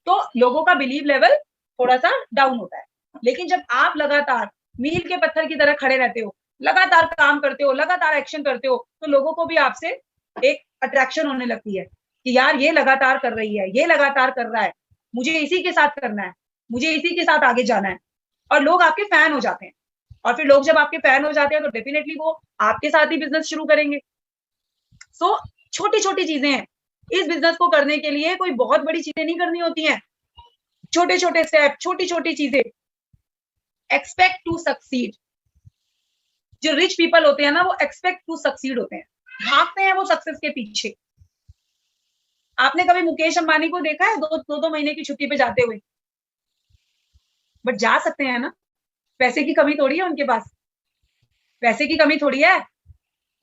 तो लोगों का बिलीव लेवल थोड़ा सा डाउन होता है। लेकिन जब आप लगातार मील के पत्थर की तरह खड़े रहते हो, लगातार काम करते हो, लगातार एक्शन करते हो, तो लोगों को भी आपसे एक अट्रैक्शन होने लगती है कि यार ये लगातार कर रही है, ये लगातार कर रहा है, मुझे इसी के साथ करना है, मुझे इसी के साथ आगे जाना है, और लोग आपके फैन हो जाते हैं। और फिर लोग जब आपके फैन हो जाते हैं तो डेफिनेटली वो आपके साथ ही बिजनेस शुरू करेंगे। सो छोटी छोटी चीजें हैं, इस बिजनेस को करने के लिए कोई बहुत बड़ी चीजें नहीं करनी होती हैं, छोटे छोटे स्टेप, छोटी छोटी चीजें। Expect to succeed. जो रिच पीपल होते हैं ना, वो एक्सपेक्ट टू सक्सीड होते हैं, भागते हैं वो सक्सेस के पीछे। आपने कभी मुकेश अंबानी को देखा है दो महीने की छुट्टी पे जाते हुए? बट जा सकते हैं ना, पैसे की कमी थोड़ी है उनके पास, पैसे की कमी थोड़ी है,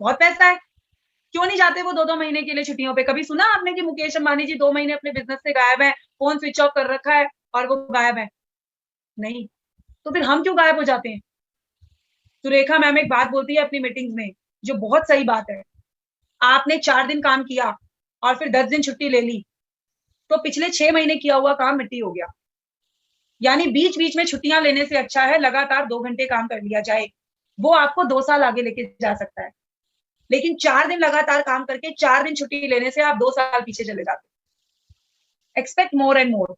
बहुत पैसा है, क्यों नहीं जाते वो 2-2 महीने के लिए छुट्टियों पे? कभी सुना आपने कि मुकेश अंबानी जी 2 महीने अपने बिजनेस से गायब है, फोन स्विच ऑफ कर रखा है और वो गायब है? नहीं। तो फिर हम क्यों गायब हो जाते हैं? सुरेखा मैम एक बात बोलती है अपनी मीटिंग्स में, जो बहुत सही बात है। आपने 4 दिन काम किया और फिर 10 दिन छुट्टी ले ली, तो पिछले 6 महीने किया हुआ काम मिट्टी हो गया। यानी बीच बीच में छुट्टियां लेने से अच्छा है लगातार 2 घंटे काम कर लिया जाए, वो आपको 2 साल आगे लेके जा सकता है। लेकिन 4 दिन लगातार काम करके 4 दिन छुट्टी लेने से आप 2 साल पीछे चले जाते। एक्सपेक्ट मोर एंड मोर,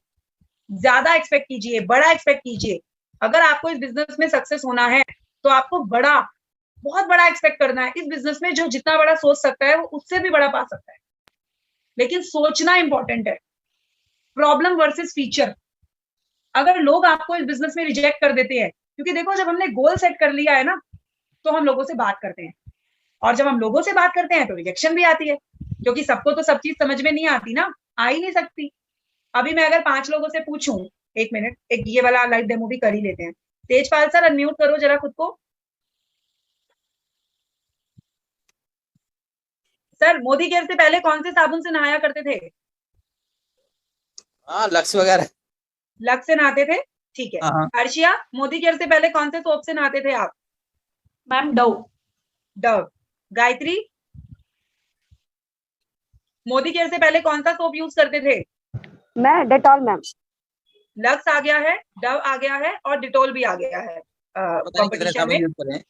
ज्यादा एक्सपेक्ट कीजिए, बड़ा एक्सपेक्ट कीजिए। अगर आपको इस बिजनेस में सक्सेस होना है तो आपको बड़ा, बहुत बड़ा एक्सपेक्ट करना है। इस बिजनेस में जो जितना बड़ा सोच सकता है वो उससे भी बड़ा पा सकता है, लेकिन सोचना इंपॉर्टेंट है। Problem versus feature. अगर लोग आपको इस बिजनेस में रिजेक्ट कर देते हैं, क्योंकि देखो जब हमने गोल सेट कर लिया है ना, तो हम लोगों से बात करते हैं, और जब हम लोगों से बात करते हैं तो रिजेक्शन भी आती है, क्योंकि सबको तो सब चीज समझ में नहीं आती ना, आ ही नहीं सकती। अभी मैं अगर 5 लोगों से पूछूं, 1 मिनट, एक ये वाला लाइव डेमो भी कर ही लेते हैं। तेजपाल सर अनम्यूट करो जरा खुद को। सर मोदी केयर से पहले कौन से साबुन से नहाया करते थे? हाँ, लक्स वगैरह। लक्स से नहाते थे, ठीक है। हाँ। अर्शिया, मोदी केयर से पहले कौन से सोप से नहाते थे आप? Ma'am Dove. Dove. Gayatri, Modi care से पहले कौन सा सोप यूज करते थे? मैं डेटॉल मैम। लक्स आ गया है, डव आ गया है, और डिटोल भी आ गया है कंपटीशन में।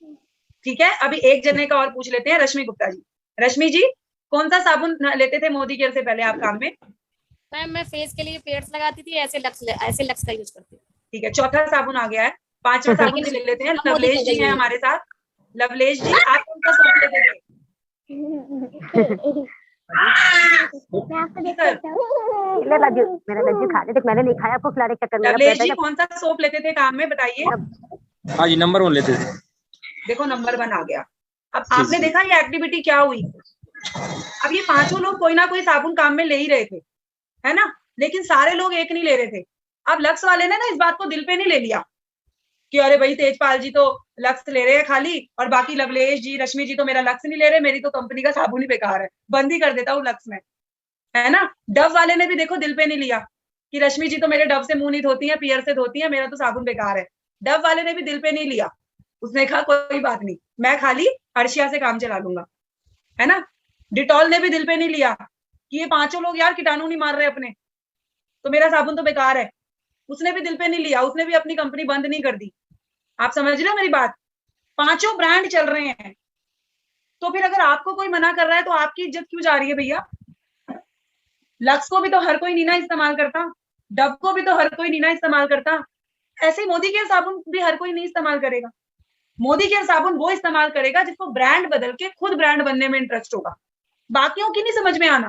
ठीक है, अभी एक जने का और पूछ लेते हैं, रश्मि गुप्ता जी। रश्मि जी, कौन सा साबुन लेते थे मोदी केयर से पहले आप काम में? मैम मैं फेस के लिए पेड्स लगाती थी, ऐसे लक्स का यूज करती थी। ठीक है, चौथा साबुन आ गया है। 5वां साबुन ले लेते हैं। लवलेश जी हैं हमारे साथ। लवलेश जी, आप कौन सा सोप लेते थे? ले लज्जू, मेरा लज्जू खा ले, देख मैंने नहीं खाया, आपको खिलाने के चक्कर में। लवलेश जी कौन सा सोप लेते थे काम में, बताइए। हाँ जी, नंबर 1 लेते थे। देखो नंबर 1 आ गया। अब आपने देखा ये एक्टिविटी क्या हुई। अब ये 5 लोग कोई ना कोई साबुन काम में ले ही रहे थे, है ना, लेकिन सारे लोग एक नहीं ले रहे थे। अब लक्स वाले ने ना इस बात को दिल पे नहीं ले लिया कि अरे भाई तेजपाल जी तो लक्स ले रहे हैं खाली, और बाकी लवलेश जी, रश्मि जी तो मेरा लक्स नहीं ले रहे, मेरी तो कंपनी का साबुन ही बेकार है, बंद ही कर देता हूँ लक्स में, है ना। डव वाले ने भी देखो दिल पे नहीं लिया कि रश्मि जी तो मेरे डव से मुंह नहीं धोती है, पियर से धोती है, मेरा तो साबुन बेकार है। डव वाले ने भी दिल पे नहीं लिया, उसने कहा कोई बात नहीं, मैं खाली अर्शिया से काम चला लूंगा, है ना। डिटॉल ने भी दिल पे नहीं लिया कि ये 5 लोग यार कीटाणु नहीं मार रहे अपने, तो मेरा साबुन तो बेकार है, उसने भी दिल पे नहीं लिया, उसने भी अपनी कंपनी बंद नहीं कर दी। आप समझ रहे हो मेरी बात? 5 ब्रांड चल रहे हैं, तो फिर अगर आपको कोई मना कर रहा है तो आपकी इज्जत क्यों जा रही है भैया? लक्स को भी तो हर कोई नीना इस्तेमाल करता, डव को भी तो हर कोई नीना इस्तेमाल करता, ऐसे ही मोदी केयर साबुन भी हर कोई नहीं इस्तेमाल करेगा। मोदी केयर साबुन वो इस्तेमाल करेगा जिसको ब्रांड बदल के खुद ब्रांड बनने में इंटरेस्ट होगा। बाकियों की नहीं समझ में आना,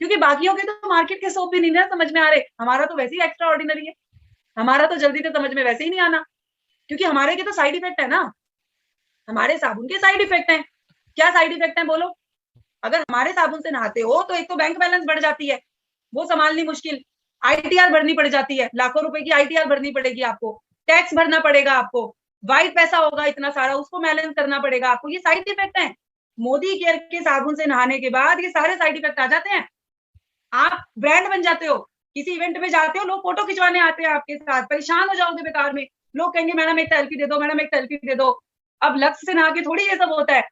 क्योंकि बाकियों के तो मार्केट के सोप भी नहीं ना समझ में आ रहे, हमारा तो वैसे ही एक्स्ट्रा ऑर्डिनरी है, हमारा तो जल्दी से समझ में वैसे ही नहीं आना, क्योंकि हमारे के तो साइड इफेक्ट है ना, हमारे साबुन के साइड इफेक्ट हैं। क्या साइड इफेक्ट है बोलो? अगर हमारे साबुन से नहाते हो तो एक तो बैंक बैलेंस बढ़ जाती है, वो संभालनी मुश्किल, आईटीआर भरनी पड़ जाती है, लाखों रुपए की आईटीआर भरनी पड़ेगी आपको, टैक्स भरना पड़ेगा आपको, वाइट पैसा होगा इतना सारा, उसको बैलेंस करना पड़ेगा आपको, ये साइड इफेक्ट है। मोदी केयर के साबुन से नहाने के बाद ये सारे साइड इफेक्ट आ जाते हैं। आप ब्रांड बन जाते हो, किसी इवेंट में जाते हो, लोग फोटो खिंचवाने आते हैं आपके साथ, परेशान हो जाओगे बेकार में, लोग कहेंगे मैडम एक सेल्फी दे दो, मैडम एक सेल्फी दे दो। अब लक्स से नहा के थोड़ी ये सब होता है।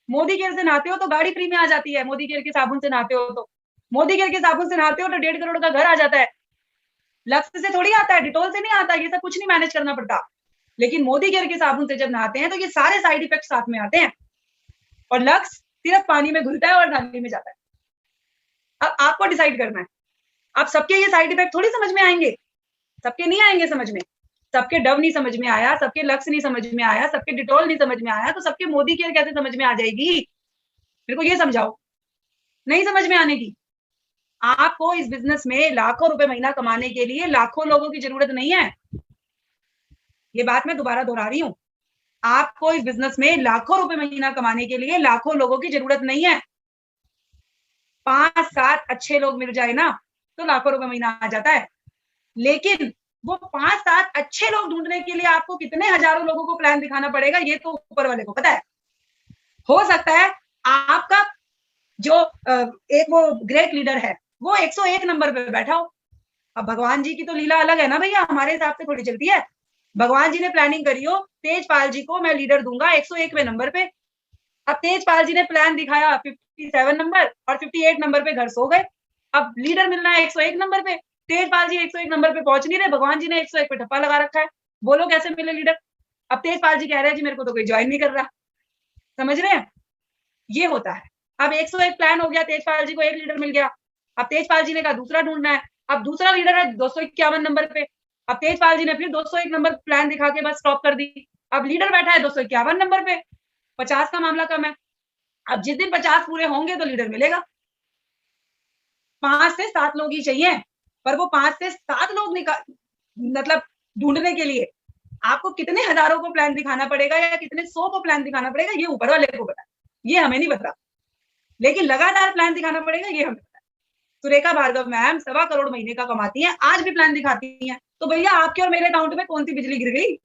मोदी केयर से नहाते हो तो गाड़ी फ्री में आ जाती है, मोदी केयर के साबुन से नहाते हो तो, मोदी केयर के साबुन से नहाते हो तो 1.5 करोड़ का घर आ जाता है। लक्स से थोड़ी आता है, डिटोल से नहीं आता, ये सब कुछ नहीं मैनेज करना पड़ता। लेकिन मोदी केयर के साबुन से जब नहाते हैं तो ये सारे साइड इफेक्ट साथ में आते हैं, और लक्स सिर्फ पानी में घुलता है और नाली में जाता है। अब आपको डिसाइड करना है। अब सबके ये साइड इफेक्ट थोड़ी समझ में आएंगे, सबके नहीं आएंगे समझ में। सबके डव नहीं समझ में आया, सबके लक्स नहीं समझ में आया, सबके डिटॉल नहीं समझ में आया, तो सबके मोदी केयर कैसे समझ में आ जाएगी? मेरे को ये समझाओ। नहीं समझ में आने की। आपको इस बिजनेस में लाखों रुपए महीना कमाने के लिए लाखों लोगों की जरूरत नहीं है। ये बात मैं दोबारा दोहरा रही हूं। आपको इस बिजनेस में लाखों रुपए महीना कमाने के लिए लाखों लोगों की जरूरत नहीं है। 5-7 अच्छे लोग मिल जाए ना तो लाखों रुपए महीना आ जाता है। लेकिन वो 5-7 अच्छे लोग ढूंढने के लिए आपको कितने हजारों लोगों को प्लान दिखाना पड़ेगा, ये तो ऊपर वाले को पता है। हो सकता है आपका जो एक वो ग्रेट लीडर है वो 101 नंबर पे बैठा हो। अब भगवान जी की तो लीला अलग है ना भैया, हमारे हिसाब से थोड़ी चलती है। भगवान जी ने प्लानिंग करी हो तेजपाल जी को मैं लीडर दूंगा 101वें नंबर पे। अब तेजपाल जी ने प्लान दिखाया 57 नंबर और 58 नंबर पे घर सो गए। अब लीडर मिलना है 101 नंबर पे, तेजपाल जी 101 नंबर पे पहुंच नहीं रहे, भगवान जी ने 101 पे ठप्पा लगा रखा है। बोलो कैसे मिले लीडर? अब तेजपाल जी कह रहे हैं जी मेरे को तो कोई ज्वाइन नहीं कर रहा। समझ रहे हैं? ये होता है। अब 101 प्लान हो गया, तेजपाल जी को एक लीडर मिल गया। अब तेजपाल जी ने कहा दूसरा ढूंढना है। अब दूसरा लीडर है 251 नंबर पे। अब तेजपाल जी ने फिर 201 नंबर प्लान दिखा के बस स्टॉप कर दी। अब लीडर बैठा है 251 नंबर पे। 50 का मामला कम है। अब जिस दिन 50 पूरे होंगे तो लीडर मिलेगा। 5 से 7 लोग ही चाहिए, पर वो 5 से 7 लोग मतलब ढूंढने के लिए आपको कितने हजारों को प्लान दिखाना पड़ेगा या कितने 100 को प्लान दिखाना पड़ेगा, ये ऊपर वाले को पता है, ये हमें नहीं पता। लेकिन लगातार प्लान दिखाना पड़ेगा, ये हमें पता है। सुरेखा भार्गव मैम 1.25 करोड़ महीने का कमाती हैं, आज भी प्लान दिखाती हैं। तो भैया आपके और मेरे अकाउंट में कौन सी बिजली गिर गई?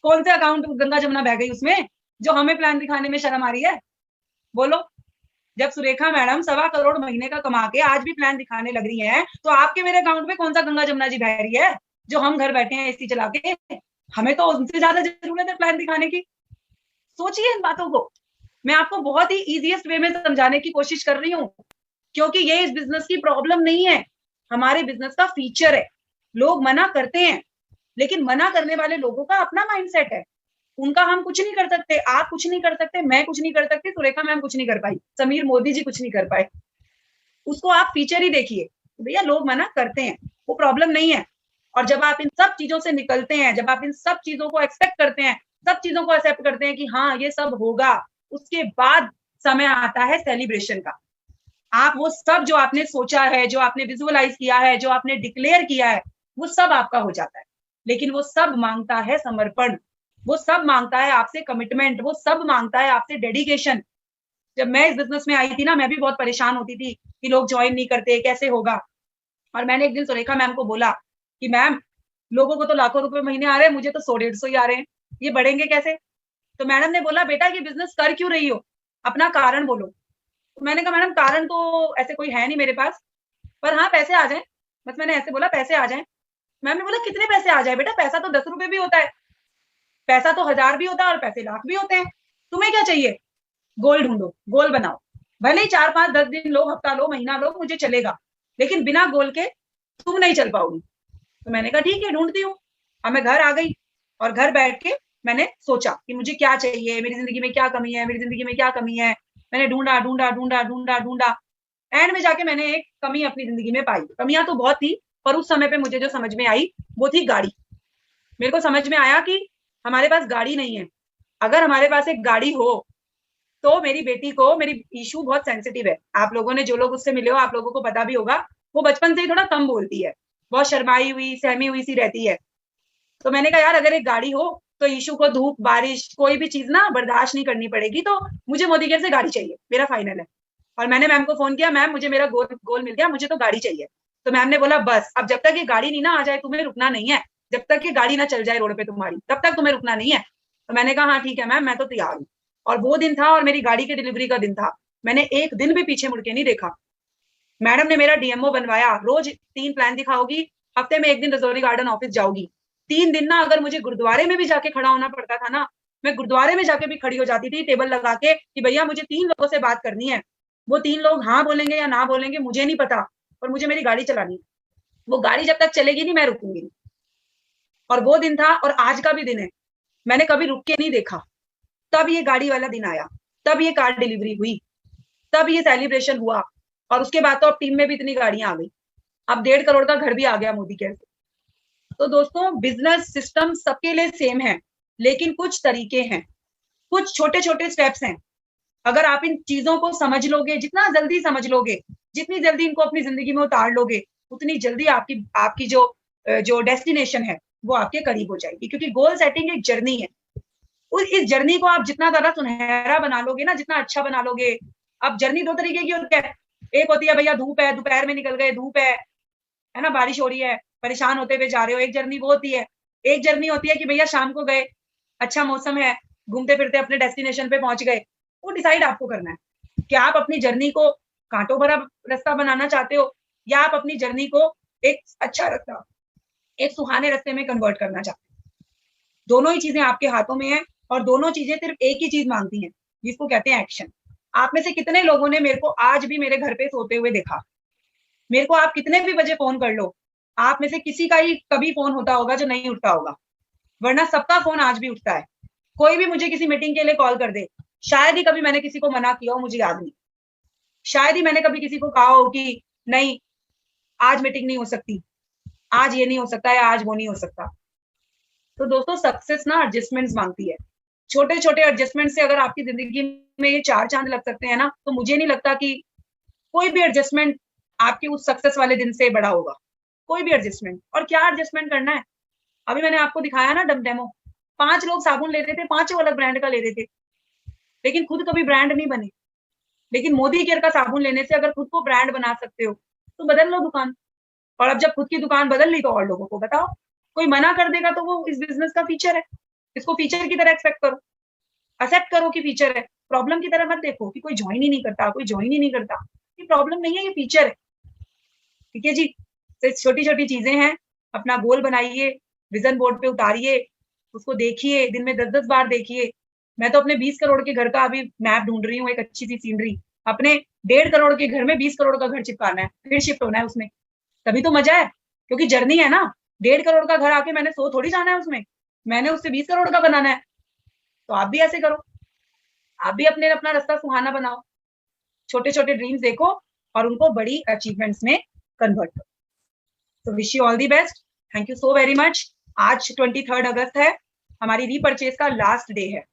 कौन से अकाउंट गंगा जमुना बह गई उसमें जो हमें प्लान दिखाने में शर्म आ रही है? बोलो। जब सुरेखा मैडम 1.25 करोड़ महीने का कमा के आज भी प्लान दिखाने लग रही हैं, तो आपके मेरे अकाउंट में कौन सा गंगा जमुना जी बह रही है जो हम घर बैठे हैं एसी चला के? हमें तो उनसे ज्यादा जरूरत है प्लान दिखाने की। सोचिए इन बातों को। मैं आपको बहुत ही इजीएस्ट वे में समझाने की कोशिश कर रही हूँ, क्योंकि ये इस बिजनेस की प्रॉब्लम नहीं है, हमारे बिजनेस का फीचर है। लोग मना करते हैं, लेकिन मना करने वाले लोगों का अपना माइंडसेट है, उनका हम कुछ नहीं कर सकते। आप कुछ नहीं कर सकते, मैं कुछ नहीं कर सकती, सुरेखा मैम कुछ नहीं कर पाई, समीर मोदी जी कुछ नहीं कर पाए। उसको आप फीचर ही देखिए। भैया लोग मना करते हैं, वो प्रॉब्लम नहीं है। और जब आप इन सब चीजों से निकलते हैं, जब आप इन सब चीजों को एक्सेप्ट करते हैं, सब चीजों को एक्सेप्ट करते हैं कि हाँ ये सब होगा, उसके बाद समय आता है सेलिब्रेशन का। आप वो सब जो आपने सोचा है, जो आपने विजुअलाइज किया है, जो आपने डिक्लेयर किया है, वो सब आपका हो जाता है। लेकिन वो सब मांगता है समर्पण, वो सब मांगता है आपसे कमिटमेंट, वो सब मांगता है आपसे डेडिकेशन। जब मैं इस बिजनेस में आई थी ना, मैं भी बहुत परेशान होती थी कि लोग ज्वाइन नहीं करते, कैसे होगा। और मैंने एक दिन सुरेखा मैम को बोला कि मैम लोगों को तो लाखों रुपए महीने आ रहे हैं, मुझे तो 100-150 ही आ रहे हैं, ये बढ़ेंगे कैसे? तो मैडम ने बोला बेटा ये बिजनेस कर क्यों रही हो, अपना कारण बोलो। तो मैंने कहा मैडम कारण तो ऐसे कोई है नहीं मेरे पास, पर हाँ पैसे आ जाए, बस मैंने ऐसे बोला पैसे आ जाए। मैम ने बोला कितने पैसे आ जाए बेटा? पैसा तो 10 रुपए भी होता है, पैसा तो 1000 भी होता है और पैसे लाख भी होते हैं। तुम्हें क्या चाहिए? गोल ढूंढो, गोल बनाओ। भले ही 4-5-10 दिन लो, हफ्ता लो, महीना लो, मुझे चलेगा, लेकिन बिना गोल के तुम नहीं चल पाओगी। तो मैंने कहा ठीक है ढूंढती हूँ। अब मैं घर आ गई और घर बैठ के मैंने सोचा कि मुझे क्या चाहिए, मेरी जिंदगी में क्या कमी है, मेरी जिंदगी में क्या कमी है। मैंने ढूंढा ढूंढा ढूंढा ढूंढा ढूंढा, एंड में जाके मैंने एक कमी अपनी जिंदगी में पाई। कमियां तो बहुत थी, पर उस समय पे मुझे जो समझ में आई वो थी गाड़ी। मेरे को समझ में आया कि हमारे पास गाड़ी नहीं है। अगर हमारे पास एक गाड़ी हो तो मेरी बेटी को, मेरी ईशू बहुत सेंसिटिव है, आप लोगों ने जो लोग उससे मिले हो आप लोगों को पता भी होगा, वो बचपन से ही थोड़ा कम बोलती है, बहुत शर्माई हुई सहमी हुई सी रहती है। तो मैंने कहा यार अगर एक गाड़ी हो तो ईशू को धूप बारिश कोई भी चीज ना बर्दाश्त नहीं करनी पड़ेगी, तो मुझे मोदी केयर से गाड़ी चाहिए, मेरा फाइनल है। और मैंने मैम को फोन किया, मैम मुझे मेरा गोल मिल गया, मुझे तो गाड़ी चाहिए। तो मैम ने बोला बस अब जब तक ये गाड़ी नहीं ना आ जाए तुम्हें रुकना नहीं है, जब तक ये गाड़ी ना चल जाए रोड पे तुम्हारी, तब तक तुम्हें रुकना नहीं है। तो मैंने कहा हाँ ठीक है मैम, मैं तो तैयार हूँ। और वो दिन था और मेरी गाड़ी की डिलीवरी का दिन था, मैंने एक दिन भी पीछे मुड़ के नहीं देखा। मैडम ने मेरा डीएमओ बनवाया, रोज 3 प्लान दिखाओगी, हफ्ते में 1 दिन रजौरी गार्डन ऑफिस जाओगी। 3 दिन ना अगर मुझे गुरुद्वारे में भी जाके खड़ा होना पड़ता था ना, मैं गुरुद्वारे में जाके भी खड़ी हो जाती थी टेबल लगा के कि भैया मुझे 3 लोगों से बात करनी है। वो 3 लोग हाँ बोलेंगे या ना बोलेंगे मुझे नहीं पता, पर मुझे मेरी गाड़ी चलानी है। वो गाड़ी जब तक चलेगी नहीं मैं रुकूंगी नहीं। और वो दिन था और आज का भी दिन है, मैंने कभी रुक के नहीं देखा। तब ये गाड़ी वाला दिन आया, तब ये कार डिलीवरी हुई, तब ये सेलिब्रेशन हुआ, और उसके बाद तो अब टीम में भी इतनी गाड़ियां आ गई, अब 1.5 करोड़ का घर भी आ गया मोदी केयर से। तो दोस्तों बिजनेस सिस्टम सबके लिए सेम है, लेकिन कुछ तरीके हैं, कुछ छोटे छोटे स्टेप्स हैं। अगर आप इन चीजों को समझ लोगे, जितना जल्दी समझ लोगे, जितनी जल्दी इनको अपनी जिंदगी में उतार लोगे, उतनी जल्दी आपकी जो डेस्टिनेशन है वो आपके करीब हो जाएगी। क्योंकि गोल सेटिंग एक जर्नी है, इस जर्नी को आप जितना ज्यादा सुनहरा बना लोगे ना, जितना अच्छा बना लोगे। अब जर्नी 2 तरीके की होती है, एक होती है भैया धूप है, दोपहर में निकल गए, धूप है ना, बारिश हो रही है, परेशान होते हुए जा रहे हो, एक जर्नी वो होती है। एक जर्नी होती है कि भैया शाम को गए, अच्छा मौसम है, घूमते फिरते अपने डेस्टिनेशन पे पहुंच गए। वो डिसाइड आपको करना है कि आप अपनी जर्नी को कांटों भरा रास्ता बनाना चाहते हो, या आप अपनी जर्नी को एक अच्छा रास्ता, एक सुहाने रास्ते में कन्वर्ट करना चाहते हो। दोनों ही चीजें आपके हाथों में है, और दोनों चीजें सिर्फ एक ही चीज मांगती हैं, जिसको कहते हैं एक्शन। आप में से कितने लोगों ने मेरे को आज भी मेरे घर पे सोते हुए देखा? मेरे को आप कितने भी बजे फोन कर लो, आप में से किसी का ही कभी फोन होता होगा जो नहीं उठता होगा, वरना सबका फोन आज भी उठता है। कोई भी मुझे किसी मीटिंग के लिए कॉल कर दे, शायद ही कभी मैंने किसी को मना किया हो, मुझे याद नहीं। शायद ही मैंने कभी किसी को कहा हो कि नहीं आज मीटिंग नहीं हो सकती, आज ये नहीं हो सकता है, आज वो नहीं हो सकता। तो दोस्तों सक्सेस ना एडजस्टमेंट्स मांगती है। छोटे छोटे एडजस्टमेंट से अगर आपकी जिंदगी में ये 4 चांद लग सकते हैं ना, तो मुझे नहीं लगता कि कोई भी एडजस्टमेंट आपके उस सक्सेस वाले दिन से बड़ा होगा। कोई भी एडजस्टमेंट। और क्या एडजस्टमेंट करना है, अभी मैंने आपको दिखाया ना डेमो, 5 लोग साबुन ले रहे थे, 5 अलग ब्रांड का ले रहे थे, लेकिन खुद कभी ब्रांड नहीं बने। लेकिन मोदी केयर का साबुन लेने से अगर खुद को ब्रांड बना सकते हो तो बदल लो दुकान। और अब जब खुद की दुकान बदल ली तो और लोगों को बताओ। कोई मना कर देगा तो वो इस बिजनेस का फीचर है, इसको फीचर की तरह एक्सेप्ट करो, एक्सेप्ट करो कि फीचर है। प्रॉब्लम की तरह मत देखो कि कोई ज्वाइन ही नहीं करता, कोई ज्वाइन ही नहीं करता। ये प्रॉब्लम नहीं है, ये फीचर है। ठीक है जी। तो छोटी छोटी चीजें हैं, अपना गोल बनाइए, विजन बोर्ड पे उतारिए, उसको देखिए, दिन में 10-10 बार देखिए। मैं तो अपने 20 करोड़ के घर का अभी मैप ढूंढ रही हूँ, एक अच्छी सी सीनरी। अपने 1.5 करोड़ के घर में 20 करोड़ का घर चिपकाना है, फिर शिफ्ट होना है उसमें, तभी तो मजा है। क्योंकि जर्नी है ना, 1.5 करोड़ का घर आके मैंने 100 थोड़ी जाना है उसमें, मैंने उससे 20 करोड़ का बनाना है। तो आप भी ऐसे करो, आप भी अपना रास्ता सुहाना बनाओ, छोटे छोटे ड्रीम्स देखो और उनको बड़ी अचीवमेंट्स में कन्वर्ट करो। तो wish you all the best, thank you so very much. आज 23 अगस्त है, हमारी रीपरचेज का लास्ट डे है,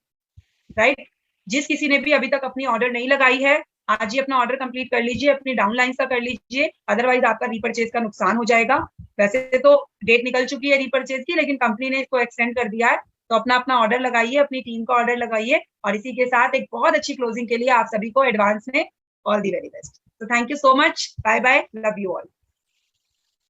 राइट। जिस किसी ने भी अभी तक अपनी ऑर्डर नहीं लगाई है, आज ही अपना ऑर्डर कंप्लीट कर लीजिए, अपनी डाउनलाइन का कर लीजिए, अदरवाइज आपका रीपरचेज का नुकसान हो जाएगा। वैसे तो डेट निकल चुकी है रीपरचेज की, लेकिन कंपनी ने इसको एक्सटेंड कर दिया है। तो अपना ऑर्डर लगाइए, अपनी टीम का ऑर्डर लगाइए, और इसी के साथ एक बहुत अच्छी क्लोजिंग के लिए आप सभी को एडवांस में ऑल दी वेरी बेस्ट। तो thank you so much, bye bye, love you all.